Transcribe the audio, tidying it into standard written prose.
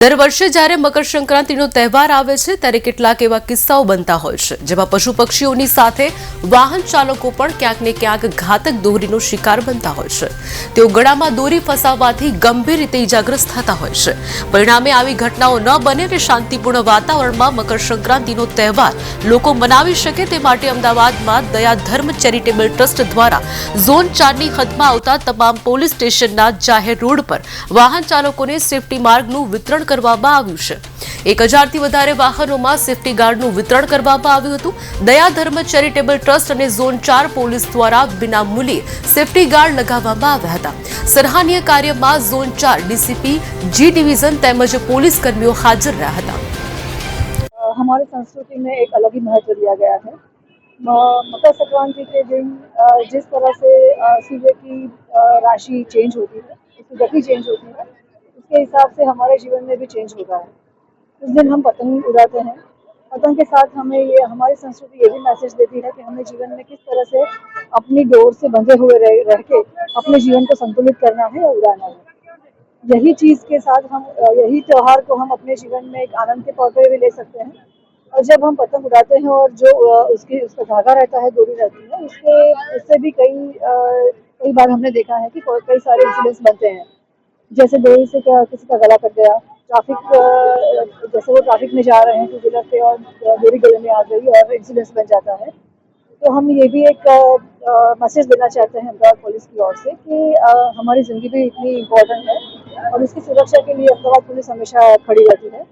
દર વર્ષે જ્યારે મકર સંક્રાંતિનો તહેવાર આવે છે ત્યારે કેટલાક એવા કિસ્સાઓ બનતા હોય છે જેમાં પશુ પક્ષીઓની સાથે વાહન ચાલકો પણ ક્યાંક ને ક્યાંક ઘાતક દોરીનો શિકાર બનતા હોય છે। તેઓ ગળામાં દોરી ફસાવવાથી ગંભીર રીતે ઇજાગ્રસ્ત થતા હોય છે। પરિણામે આવી ઘટનાઓ ન બને અને શાંતિપૂર્ણ વાતાવરણમાં મકર સંક્રાંતિનો તહેવાર લોકો મનાવી શકે તે માટે અમદાવાદમાં દયા ધર્મ ચેરિટેબલ ટ્રસ્ટ દ્વારા ઝોન 4ની હદમાં આવતા તમામ પોલીસ સ્ટેશનના જાહેર રોડ પર વાહન ચાલકોને સેફટી માર્ગનું વિતરણ કરવામાં આવ્યું છે। 1000થી વધારે વાહનોમાં સેફટી ગાર્ડનું વિતરણ કરવામાં આવ્યું હતું। દયા ધર્મ ચેરિટેબલ ટ્રસ્ટ અને ઝોન 4 પોલીસ દ્વારા વિનામૂલ્યે સેફટી ગાર્ડ લગાવવામાં આવ્યા હતા। સરાહનીય કાર્યમાં ઝોન 4 ડીસીપી जी डिवीजन તેમજ પોલીસ કર્મીઓ હાજર રહ્યા હતા। हमारी संस्कृति में एक अलग ही महत्व दिया गया है। मकर संक्रांति के दिन जिस तरह से सूर्य की राशि चेंज होती है, उसकी गति चेंज होती है, उसके हिसाब से हमारे जीवन में भी चेंज होता है। उस दिन हम पतंग उड़ाते हैं। पतंग के साथ हमें ये हमारी संस्कृति ये भी मैसेज देती है कि हमें जीवन में किस तरह से अपनी डोर से बंधे हुए रह के अपने जीवन को संतुलित करना है और उड़ाना है। यही चीज़ के साथ हम यही त्यौहार को हम अपने जीवन में एक आनंद के तौर पर भी ले सकते हैं। और जब हम पतंग उड़ाते हैं और जो उसका धागा रहता है, डोरी रहती है, उससे भी कई बार हमने देखा है कि कई सारे इंसिडेंट्स बनते हैं। जैसे डोरी से क्या किसी का गला कट गया, जैसे वो ट्रैफिक में जा रहे हैं टू व्हीलर पे और डोरी गले में आ गई और इंसिडेंट्स बन जाता है। तो हम ये भी एक मैसेज देना चाहते हैं अहमदाबाद पुलिस की ओर से कि हमारी ज़िंदगी भी इतनी इम्पोर्टेंट है और इसकी सुरक्षा के लिए अहमदाबाद पुलिस हमेशा खड़ी रहती है।